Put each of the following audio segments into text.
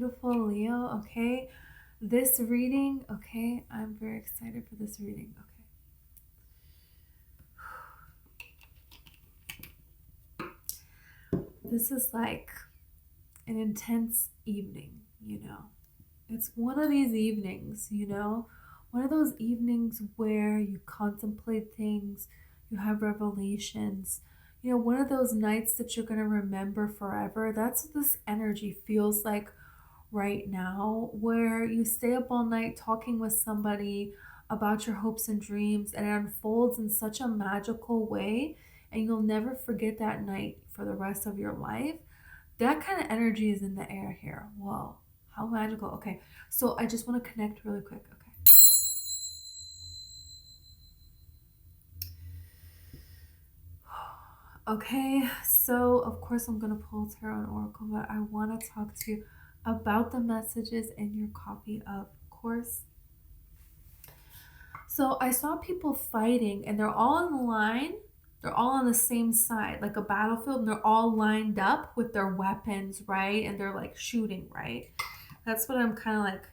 beautiful Leo. Okay. This reading, okay, I'm very excited for this reading. Okay. This is like an intense evening, you know. It's one of these evenings, you know, one of those evenings where you contemplate things, you have revelations, you know, one of those nights that you're going to remember forever. That's what this energy feels like right now, where you stay up all night talking with somebody about your hopes and dreams, and it unfolds in such a magical way, and you'll never forget that night for the rest of your life. That kind of energy is in the air here. Whoa, how magical. Okay, so I just want to connect really quick. Okay, so of course I'm going to pull Tarot and Oracle, but I want to talk to you about the messages in your copy of course. So I saw people fighting, and they're all in line. They're all on the same side, like a battlefield, and they're all lined up with their weapons, right? And they're like shooting, right? That's what I'm kind of like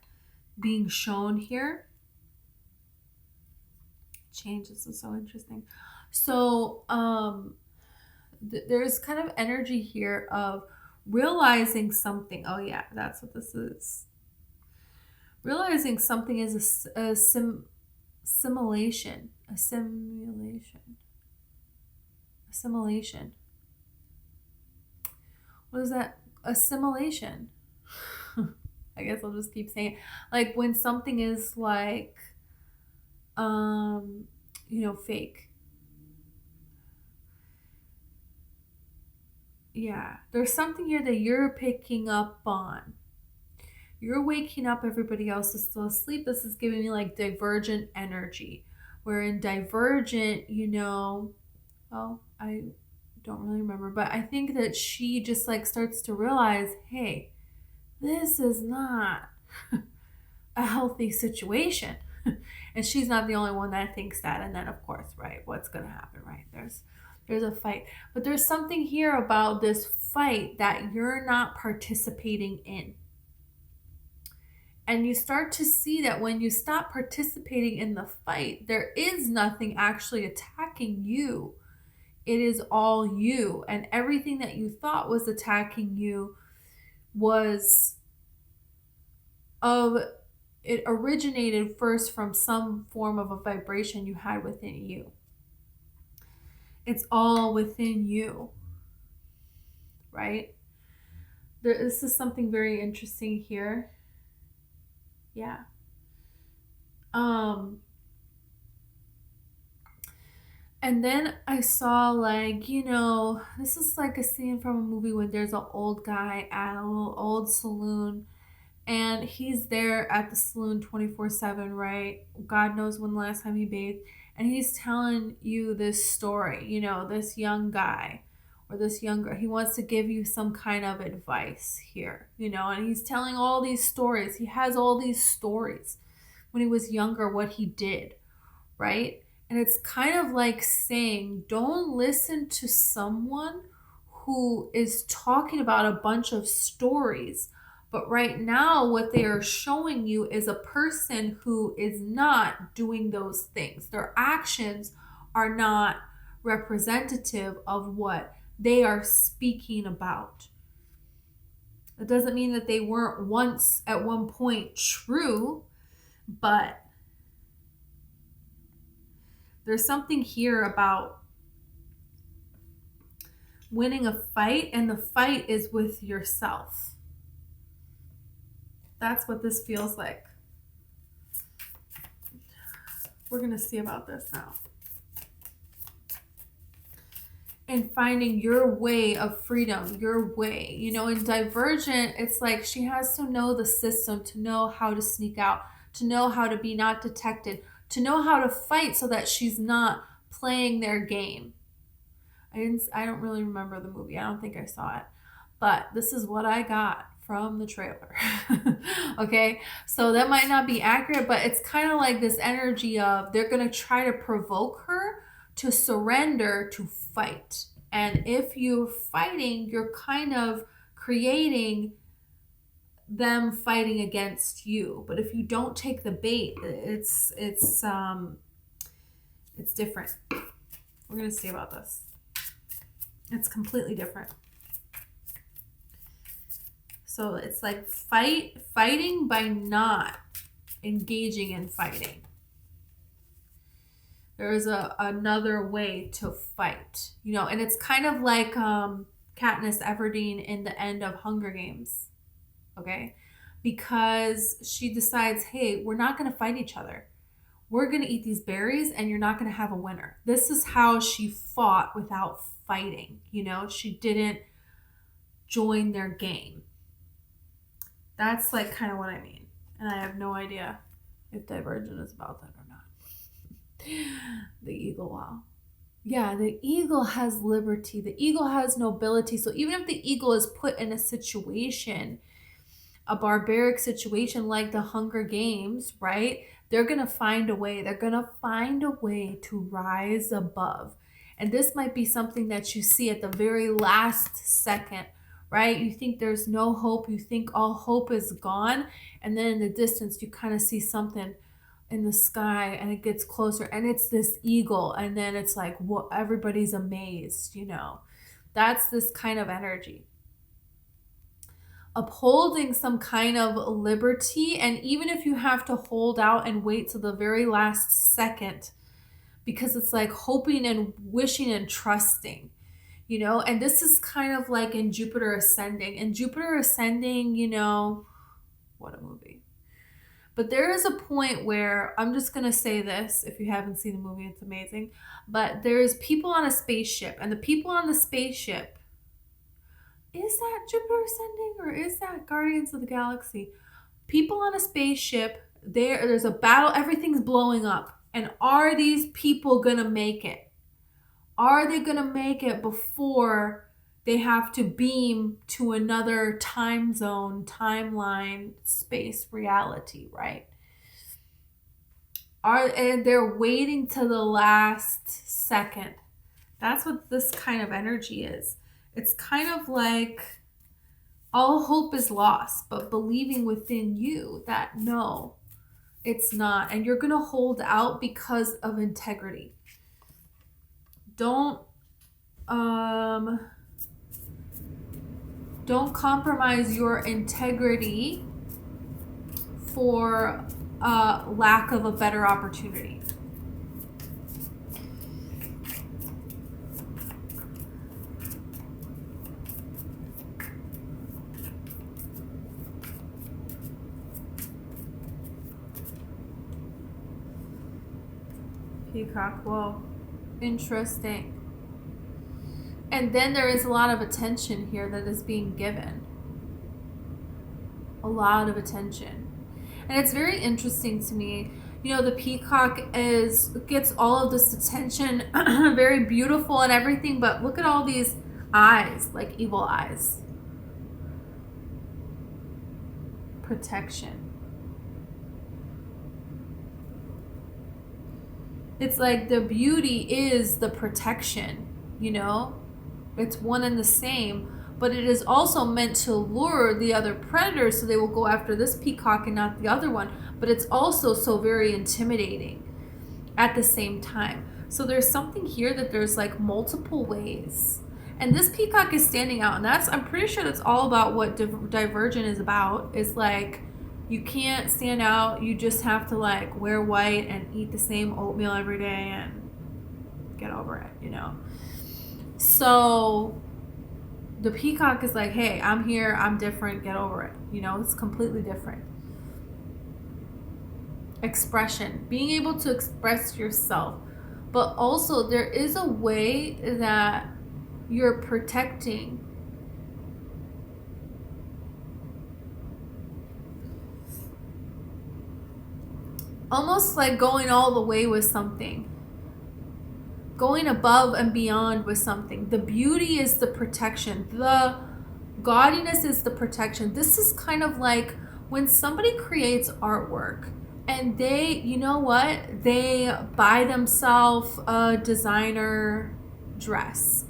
being shown here. Change, this is so interesting. So there's kind of energy here of realizing something. Oh yeah, that's what this is. Realizing something is a simulation. Assimilation. What is that? Assimilation. I guess I'll just keep saying it. Like when something is like, you know, fake. Yeah, there's something here that you're picking up on. You're waking up, everybody else is still asleep. This is giving me like divergent energy. Where in divergent, you know, well, I don't really remember, but I think that she just like starts to realize, hey, this is not a healthy situation. And she's not the only one that thinks that. And then of course, right, what's gonna happen, right? There's a fight. But there's something here about this fight that you're not participating in. And you start to see that when you stop participating in the fight, there is nothing actually attacking you. It is all you. And everything that you thought was attacking you was of, it originated first from some form of a vibration you had within you. It's all within you, right? This is something very interesting here. Yeah. And then I saw like, you know, this is like a scene from a movie when there's an old guy at a little old saloon, and he's there at the saloon 24/7, right? God knows when the last time he bathed. And he's telling you this story, you know, this young guy or this younger, he wants to give you some kind of advice here, you know, and he's telling all these stories. He has all these stories when he was younger, what he did, right? And it's kind of like saying, don't listen to someone who is talking about a bunch of stories. But right now, what they are showing you is a person who is not doing those things. Their actions are not representative of what they are speaking about. It doesn't mean that they weren't once at one point true, but there's something here about winning a fight, and the fight is with yourself. That's what this feels like. We're going to see about this now. And finding your way of freedom, your way. You know, in Divergent, it's like she has to know the system, to know how to sneak out, to know how to be not detected, to know how to fight so that she's not playing their game. I don't really remember the movie. I don't think I saw it. But this is what I got from the trailer. Okay, so that might not be accurate, but it's kind of like this energy of they're going to try to provoke her to surrender, to fight. And if you're fighting, you're kind of creating them fighting against you. But if you don't take the bait, it's different. We're gonna see about this. It's completely different. So it's like fighting by not engaging in fighting. There is another way to fight, you know, and it's kind of like Katniss Everdeen in the end of Hunger Games, okay? Because she decides, hey, we're not going to fight each other. We're going to eat these berries and you're not going to have a winner. This is how she fought without fighting, you know? She didn't join their game. That's like kind of what I mean. And I have no idea if Divergent is about that or not. The eagle, wow. Yeah, the eagle has liberty. The eagle has nobility. So even if the eagle is put in a situation, a barbaric situation like the Hunger Games, right? They're going to find a way. They're going to find a way to rise above. And this might be something that you see at the very last second, right? You think there's no hope. You think all hope is gone. And then in the distance, you kind of see something in the sky and it gets closer and it's this eagle. And then it's like, well, everybody's amazed, you know. That's this kind of energy. Upholding some kind of liberty, and even if you have to hold out and wait till the very last second, because it's like hoping and wishing and trusting, you know. And this is kind of like in Jupiter Ascending. In Jupiter Ascending, you know, what a movie. But there is a point where, I'm just going to say this, if you haven't seen the movie, it's amazing, but there's people on a spaceship, and the people on the spaceship, is that Jupiter Ascending or is that Guardians of the Galaxy? People on a spaceship, there's a battle, everything's blowing up. And are these people going to make it? Are they going to make it before they have to beam to another time zone, timeline, space, reality, right? And they're waiting to the last second. That's what this kind of energy is. It's kind of like all hope is lost, but believing within you that no, it's not. And you're going to hold out because of integrity. Don't compromise your integrity for lack of a better opportunity. Peacock, whoa, interesting. And then there is a lot of attention here that is being given. A lot of attention. And it's very interesting to me. You know, the peacock gets all of this attention, very beautiful and everything, but look at all these eyes, like evil eyes. Protection. It's like the beauty is the protection, you know? It's one and the same, but it is also meant to lure the other predators so they will go after this peacock and not the other one. But it's also so very intimidating at the same time. So there's something here that there's like multiple ways. And this peacock is standing out, and I'm pretty sure that's all about what Divergent is about. Is like, you can't stand out, you just have to like wear white and eat the same oatmeal every day and get over it, you know. So the peacock is like, hey, I'm here, I'm different, get over it. You know, it's completely different. Expression, being able to express yourself. But also there is a way that you're protecting. Almost like going all the way with something. Going above and beyond with something. The beauty is the protection. The gaudiness is the protection. This is kind of like when somebody creates artwork and they, you know what? They buy themselves a designer dress.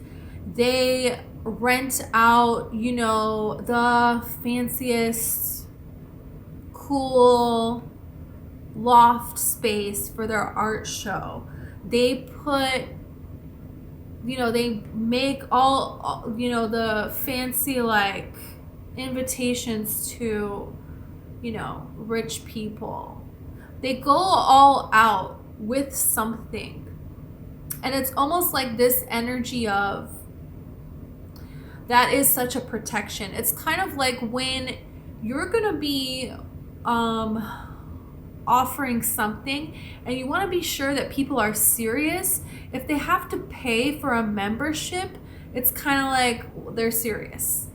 They rent out, you know, the fanciest cool loft space for their art show. They put, they make all, the fancy like invitations to, rich people. They go all out with something. And it's almost like this energy of, that is such a protection. It's kind of like when you're going to be offering something and you want to be sure that people are serious. If they have to pay for a membership, it's kind of like they're serious.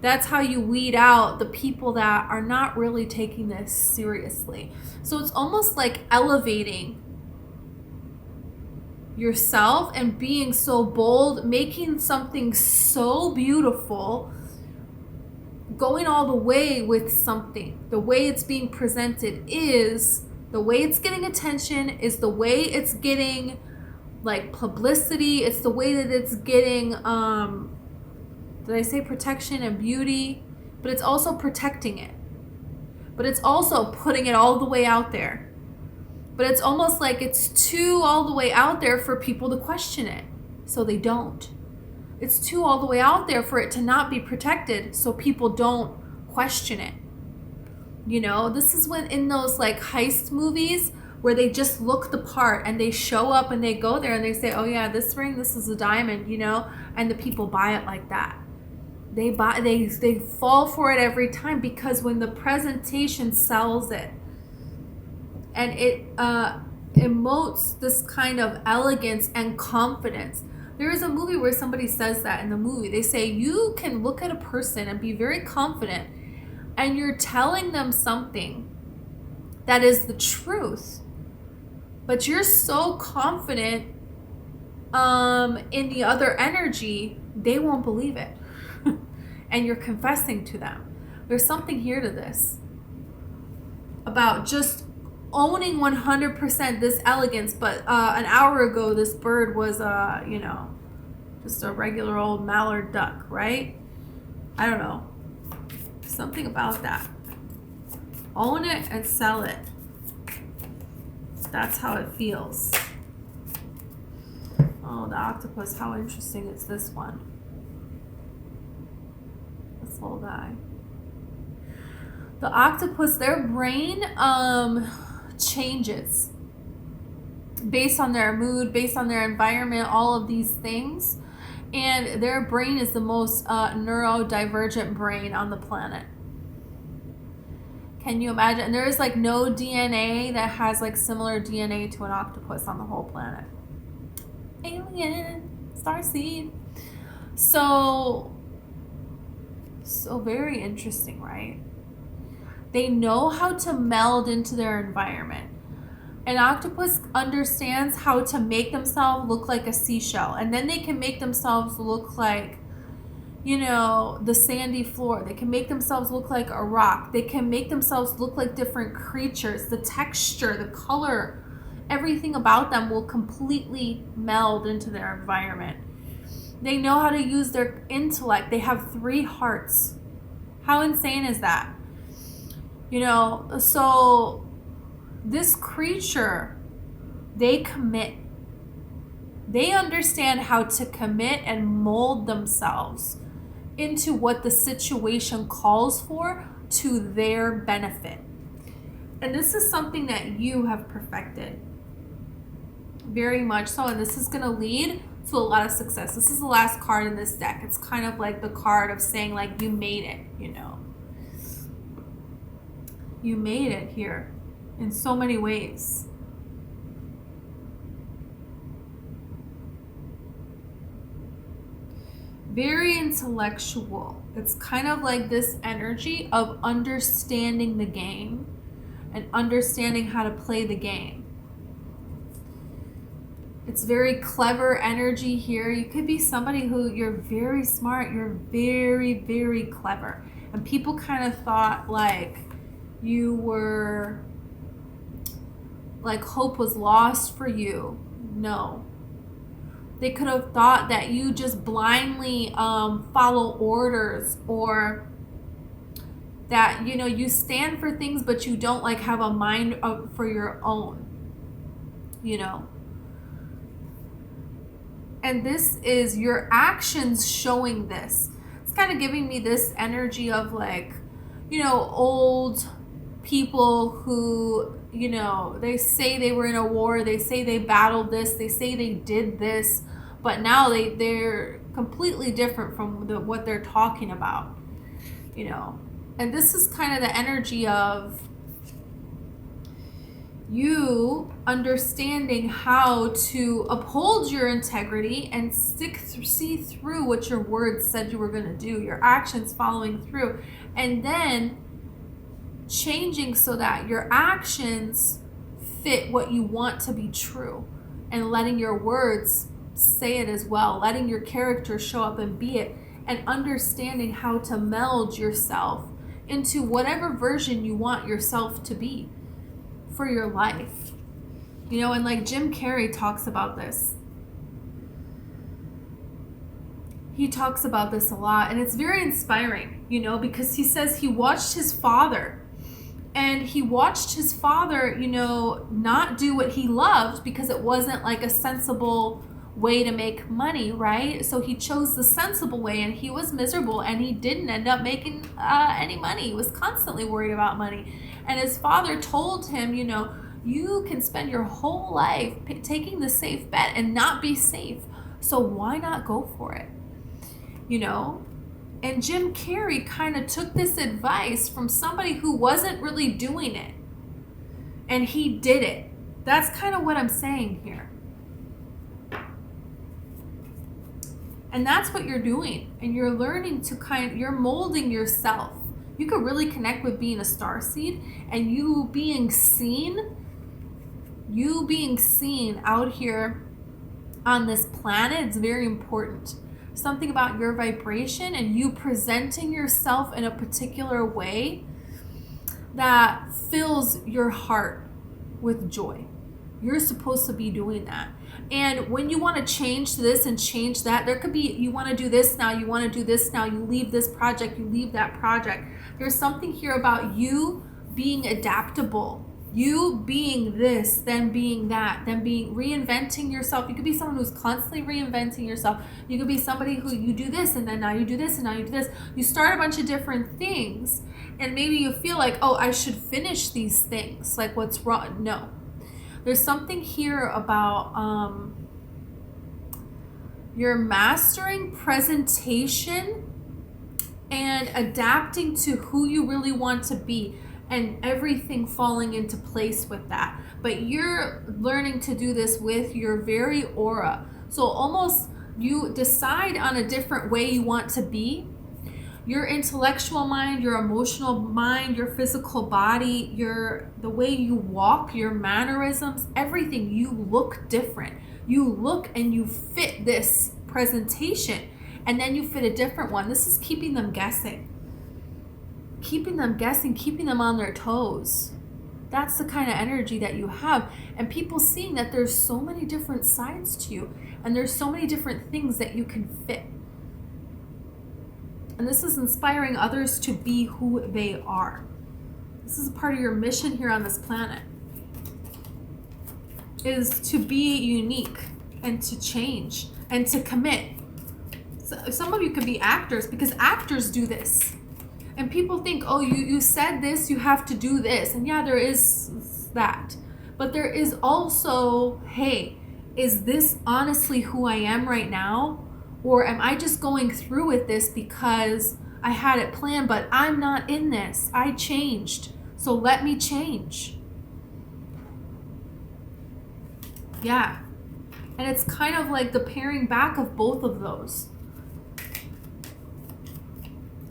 That's how you weed out the people that are not really taking this seriously. So it's almost like elevating yourself and being so bold, making something so beautiful, going all the way with something. The way it's being presented is the way it's getting attention, is the way it's getting like publicity, it's the way that it's getting did I say protection and beauty? But it's also protecting it. But it's also putting it all the way out there. But it's almost like it's too all the way out there for people to question it. So they don't. It's too all the way out there for it to not be protected, so people don't question it. This is when in those like heist movies where they just look the part and they show up and they go there and they say, oh yeah, this ring, this is a diamond, and the people buy it like that. They fall for it every time because when the presentation sells it and it emotes this kind of elegance and confidence. There is a movie where somebody says that in the movie. They say you can look at a person and be very confident and you're telling them something that is the truth. But you're so confident in the other energy, they won't believe it. And you're confessing to them. There's something here to this about just owning 100% this elegance. But an hour ago, this bird was, just a regular old mallard duck, right? I don't know. Something about that. Own it and sell it. That's how it feels. Oh, the octopus, how interesting is this one? This whole guy. The octopus, their brain changes based on their mood, based on their environment, all of these things. And their brain is the most neurodivergent brain on the planet. Can you imagine? And there is like no DNA that has like similar DNA to an octopus on the whole planet. Alien, starseed. So very interesting, right? They know how to meld into their environment. An octopus understands how to make themselves look like a seashell, and then they can make themselves look like, the sandy floor. They can make themselves look like a rock. They can make themselves look like different creatures. The texture, the color, everything about them will completely meld into their environment. They know how to use their intellect. They have 3 hearts. How insane is that? So this creature, they commit. They understand how to commit and mold themselves into what the situation calls for to their benefit. And this is something that you have perfected. Very much so. And this is going to lead to a lot of success. This is the last card in this deck. It's kind of like the card of saying like you made it, You made it here in so many ways. Very intellectual. It's kind of like this energy of understanding the game and understanding how to play the game. It's very clever energy here. You could be somebody who you're very smart. You're very, very clever. And people kind of thought like you were, like hope was lost for you. No. They could have thought that you just blindly follow orders, or that, you know, you stand for things, but you don't like have a mind for your own, you know. And this is your actions showing this. It's kind of giving me this energy of like, you know, old people who, you know, they say they were in a war, they say they battled this, they say they did this, but now they're completely different from what they're talking about, you know. And this is kind of the energy of you understanding how to uphold your integrity and see through what your words said you were going to do, your actions following through, and then changing so that your actions fit what you want to be true, and letting your words say it as well, letting your character show up and be it, and understanding how to meld yourself into whatever version you want yourself to be for your life. You know, and like Jim Carrey talks about this. He talks about this a lot, and it's very inspiring, you know, because he says he watched his father, and he watched his father, you know, not do what he loved because it wasn't like a sensible way to make money, right? So he chose the sensible way, and he was miserable, and he didn't end up making any money. He was constantly worried about money. And his father told him, you know, you can spend your whole life taking the safe bet and not be safe. So why not go for it? You know? And Jim Carrey kind of took this advice from somebody who wasn't really doing it, and he did it. That's kind of what I'm saying here. And that's what you're doing. And you're learning to you're molding yourself. You could really connect with being a starseed, and you being seen out here on this planet is very important. Something about your vibration and you presenting yourself in a particular way that fills your heart with joy. You're supposed to be doing that. And when you want to change this and change that, there could be, you want to do this now, you want to do this now, you leave this project, you leave that project. There's something here about you being adaptable, you being this, then being that, then being reinventing yourself. You could be someone who's constantly reinventing yourself. You could be somebody who you do this and then now you do this and now you do this. You start a bunch of different things, and maybe you feel like, oh, I should finish these things. Like, what's wrong? No. There's something here about you're mastering presentation and adapting to who you really want to be, and everything falling into place with that. But you're learning to do this with your very aura. So almost you decide on a different way you want to be. Your intellectual mind, your emotional mind, your physical body, the way you walk, your mannerisms, everything, you look different. You look and you fit this presentation, and then you fit a different one. This is keeping them guessing. Keeping them guessing, keeping them on their toes. That's the kind of energy that you have. And people seeing that there's so many different sides to you, and there's so many different things that you can fit. And this is inspiring others to be who they are. This is a part of your mission here on this planet, is to be unique and to change and to commit. So some of you could be actors, because actors do this. And people think, oh, you said this, you have to do this. And yeah, there is that. But there is also, hey, is this honestly who I am right now? Or am I just going through with this because I had it planned, but I'm not in this. I changed. So let me change. Yeah. And it's kind of like the paring back of both of those.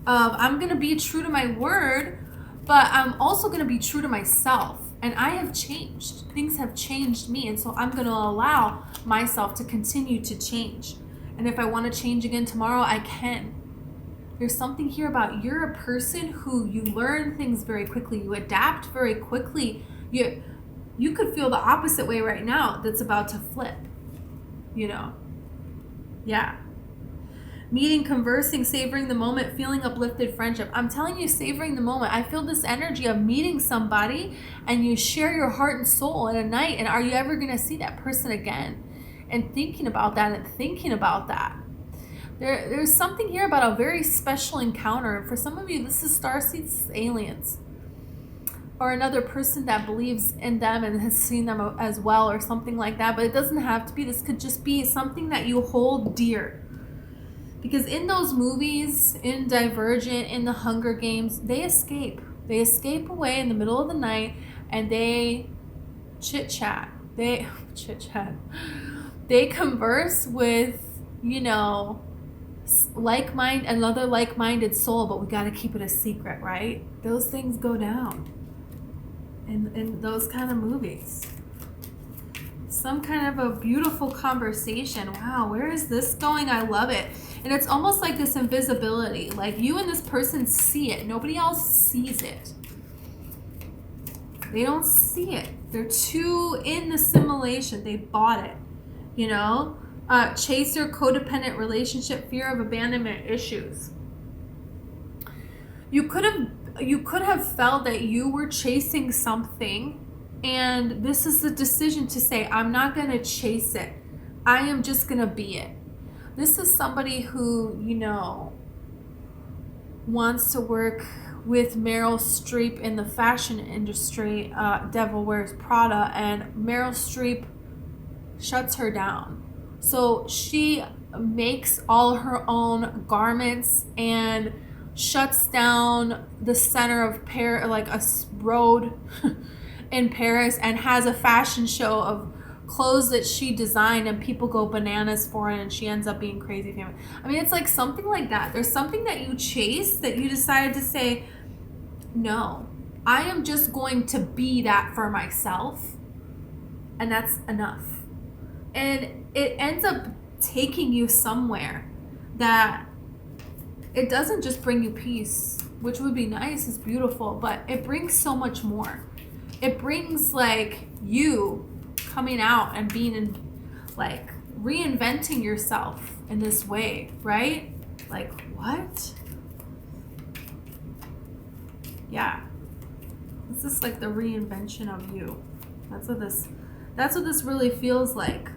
I'm going to be true to my word, but I'm also going to be true to myself. And I have changed. Things have changed me. And so I'm going to allow myself to continue to change. And if I want to change again tomorrow, I can. There's something here about you're a person who you learn things very quickly. You adapt very quickly. You could feel the opposite way right now that's about to flip. You know? Yeah. Meeting, conversing, savoring the moment, feeling uplifted, friendship. I'm telling you, savoring the moment. I feel this energy of meeting somebody and you share your heart and soul in a night. And are you ever going to see that person again? And thinking about that and thinking about that. There's something here about a very special encounter. For some of you, this is starseeds, aliens, or another person that believes in them and has seen them as well, or something like that. But it doesn't have to be. This could just be something that you hold dear. Because in those movies, in Divergent, in the Hunger Games, they escape. They escape away in the middle of the night and they chit-chat. They converse with, another like-minded soul, but we got to keep it a secret, right? Those things go down in those kind of movies. Some kind of a beautiful conversation. Wow, where is this going? I love it. And it's almost like this invisibility. Like you and this person see it. Nobody else sees it. They don't see it. They're too in the simulation. They bought it. Chaser, codependent relationship, fear of abandonment issues. You could have felt that you were chasing something, and this is the decision to say, I'm not going to chase it. I am just going to be it. This is somebody who, wants to work with Meryl Streep in the fashion industry, Devil Wears Prada, and Meryl Streep shuts her down. So she makes all her own garments and shuts down the center of Paris, like a road in Paris, and has a fashion show of clothes that she designed, and people go bananas for it, and she ends up being crazy famous. I mean, it's like something like that. There's something that you chase that you decided to say, no, I am just going to be that for myself, and that's enough. And it ends up taking you somewhere that it doesn't just bring you peace, which would be nice, it's beautiful, but it brings so much more. It brings like you coming out and being in, like, reinventing yourself in this way, right? Like, what? Yeah. This is like the reinvention of you. That's what this really feels like.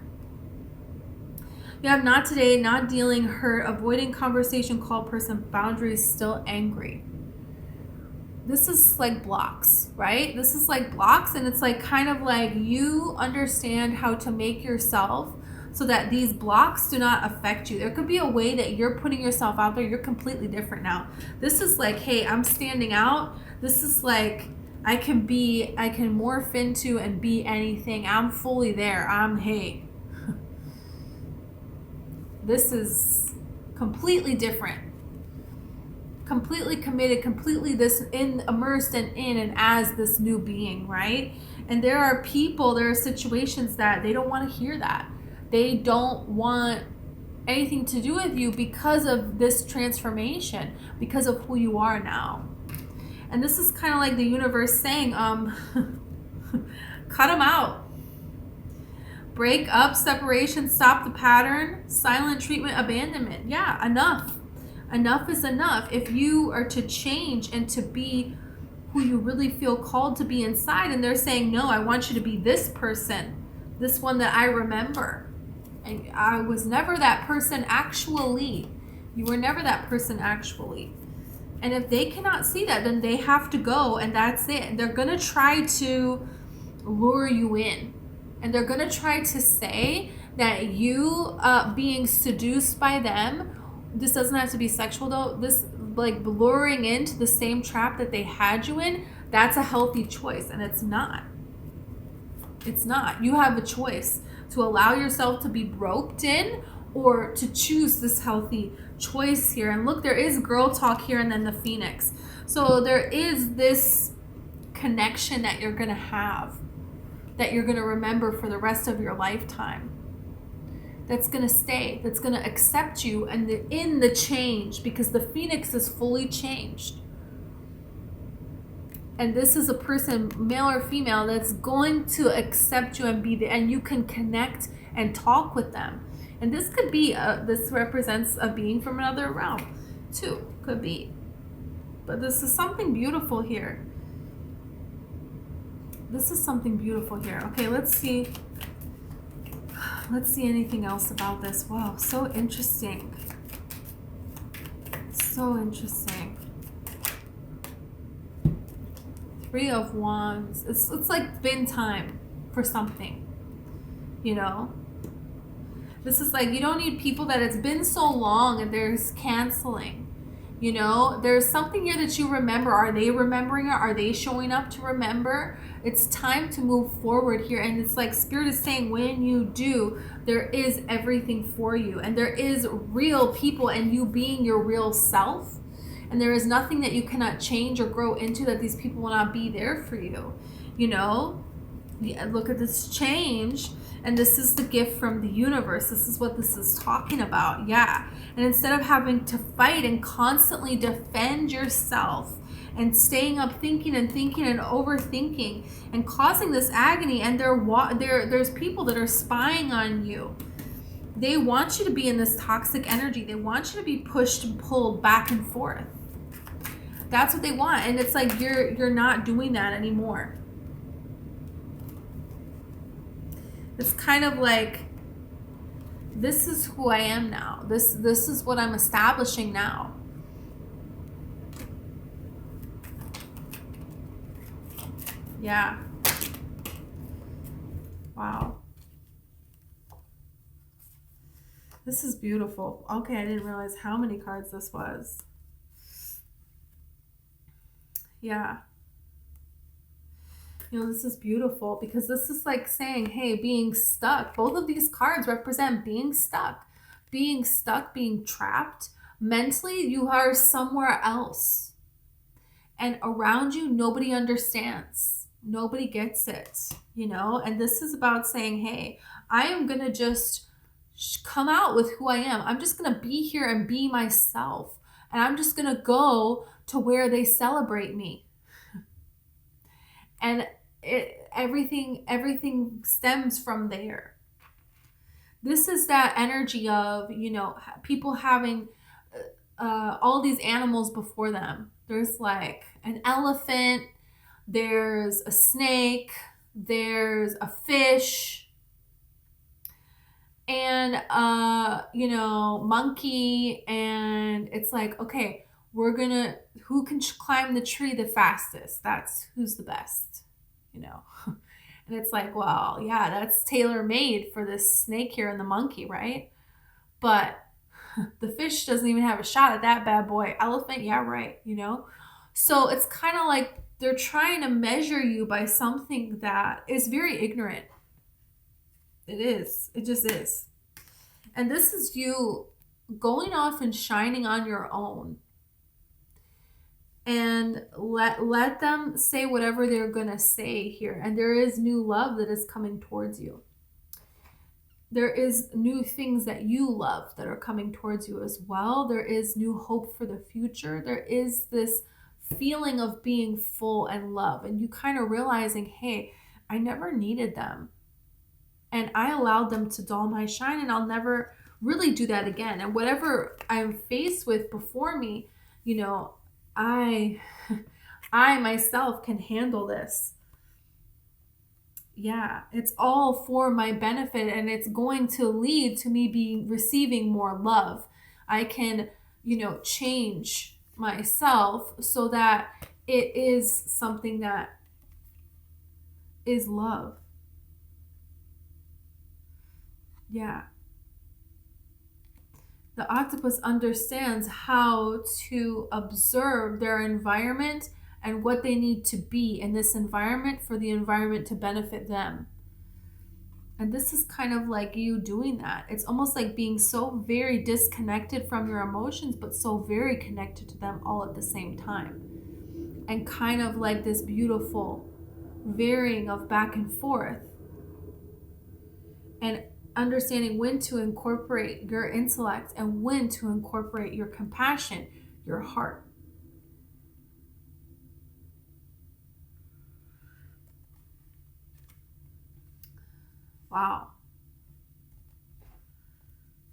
You have not today, not dealing, hurt, avoiding conversation, call person, boundaries, still angry. This is like blocks, right? This is like blocks, and it's like kind of like you understand how to make yourself so that these blocks do not affect you. There could be a way that you're putting yourself out there. You're completely different now. This is like, hey, I'm standing out. This is like, I can morph into and be anything. I'm fully there. Hey. This is completely different. Completely committed, completely immersed and in and as this new being, right? And there are situations that they don't want to hear that. They don't want anything to do with you because of this transformation, because of who you are now. And this is kind of like the universe saying, cut them out. Break up, separation, stop the pattern, silent treatment, abandonment. Yeah, enough. Enough is enough. If you are to change and to be who you really feel called to be inside, and they're saying, no, I want you to be this person, this one that I remember. And I was never that person actually. You were never that person actually. And if they cannot see that, then they have to go, and that's it. And they're going to try to lure you in. And they're going to try to say that you being seduced by them, this doesn't have to be sexual though, this like luring into the same trap that they had you in, that's a healthy choice. And it's not. It's not. You have a choice to allow yourself to be roped in or to choose this healthy choice here. And look, there is girl talk here and then the phoenix. So there is this connection that you're going to have, that you're going to remember for the rest of your lifetime. That's going to stay, that's going to accept you and in the change, because the phoenix is fully changed. And this is a person, male or female, that's going to accept you and be there, and you can connect and talk with them. And this could be, this represents a being from another realm too, could be. But this is something beautiful here. This is something beautiful here. Okay, let's see. Let's see anything else about this. Wow, so interesting. So interesting. Three of Wands. It's like been time for something, you know? This is like, you don't need people that it's been so long and there's canceling. You know, there's something here that you remember. Are they remembering it? Are they showing up to remember? It's time to move forward here. And it's like Spirit is saying, when you do, there is everything for you. And there is real people and you being your real self. And there is nothing that you cannot change or grow into that these people will not be there for you. You know, look at this change. And this is the gift from the universe. This is what this is talking about. Yeah. And instead of having to fight and constantly defend yourself and staying up thinking and overthinking and causing this agony, and there's people that are spying on you. They want you to be in this toxic energy. They want you to be pushed and pulled back and forth. That's what they want. And it's like you're not doing that anymore. It's kind of like, this is who I am now. This is what I'm establishing now. Yeah. Wow. This is beautiful. Okay, I didn't realize how many cards this was. Yeah. You know, this is beautiful because this is like saying, hey, being stuck. Both of these cards represent being stuck, being trapped. Mentally, you are somewhere else. And around you, nobody understands. Nobody gets it, you know? And this is about saying, hey, I am going to just come out with who I am. I'm just going to be here and be myself. And I'm just going to go to where they celebrate me. And everything stems from there. This is that energy of, you know, people having all these animals before them. There's like an elephant, there's a snake, there's a fish, and you know, monkey. And it's like, okay, who can climb the tree the fastest? That's who's the best, you know. And it's like, well, yeah, that's tailor-made for this snake here and the monkey, right? But the fish doesn't even have a shot at that bad boy. Elephant, yeah, right, you know. So it's kind of like they're trying to measure you by something that is very ignorant. It is. It just is. And this is you going off and shining on your own. And let them say whatever they're going to say here. And there is new love that is coming towards you. There is new things that you love that are coming towards you as well. There is new hope for the future. There is this feeling of being full and love. And you kind of realizing, hey, I never needed them. And I allowed them to dull my shine, and I'll never really do that again. And whatever I'm faced with before me, you know, I myself can handle this. Yeah, it's all for my benefit, and it's going to lead to me receiving more love. I can, you know, change myself so that it is something that is love. Yeah. The octopus understands how to observe their environment and what they need to be in this environment for the environment to benefit them. And this is kind of like you doing that. It's almost like being so very disconnected from your emotions, but so very connected to them all at the same time. And kind of like this beautiful varying of back and forth. And understanding when to incorporate your intellect and when to incorporate your compassion, your heart. Wow.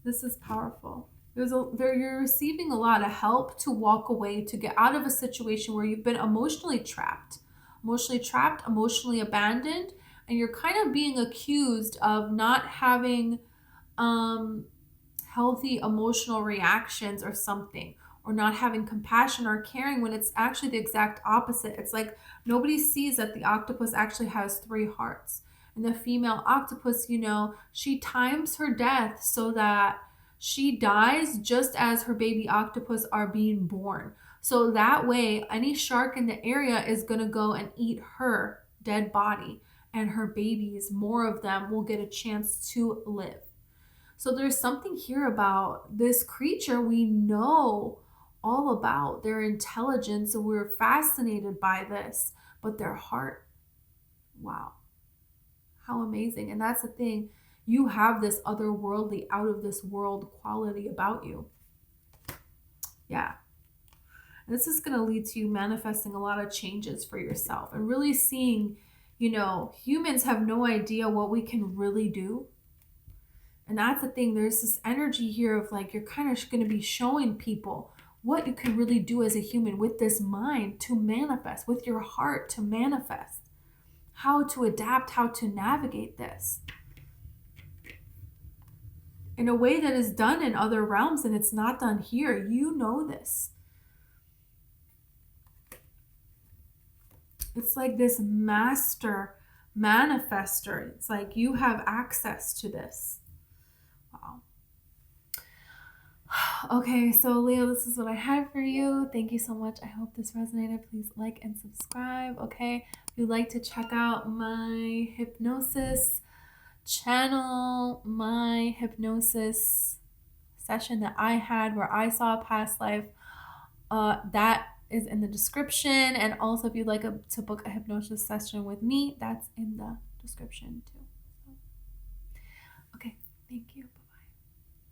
This is powerful. You're receiving a lot of help to walk away, to get out of a situation where you've been emotionally trapped, emotionally abandoned, and you're kind of being accused of not having um, healthy emotional reactions or something, or not having compassion or caring, when it's actually the exact opposite. It's like nobody sees that the octopus actually has three hearts. And the female octopus, she times her death so that she dies just as her baby octopus are being born. So that way, any shark in the area is going to go and eat her dead body, and her babies, more of them, will get a chance to live. So there's something here about this creature we know all about, their intelligence, and we're fascinated by this, but their heart, wow, how amazing. And that's the thing, you have this otherworldly, out of this world quality about you. Yeah. And this is going to lead to you manifesting a lot of changes for yourself and really seeing, humans have no idea what we can really do. And that's the thing, there's this energy here of like, you're kind of going to be showing people what you can really do as a human with this mind to manifest, with your heart to manifest, how to adapt, how to navigate this in a way that is done in other realms and it's not done here. You know this. It's like this master manifester. It's like you have access to this. Wow. Okay, so Leo, this is what I had for you. Thank you so much. I hope this resonated. Please like and subscribe. Okay, if you'd like to check out my hypnosis channel, my hypnosis session that I had where I saw a past life, that is in the description. And also, if you'd like to book a hypnosis session with me, that's in the description too. Okay, thank you.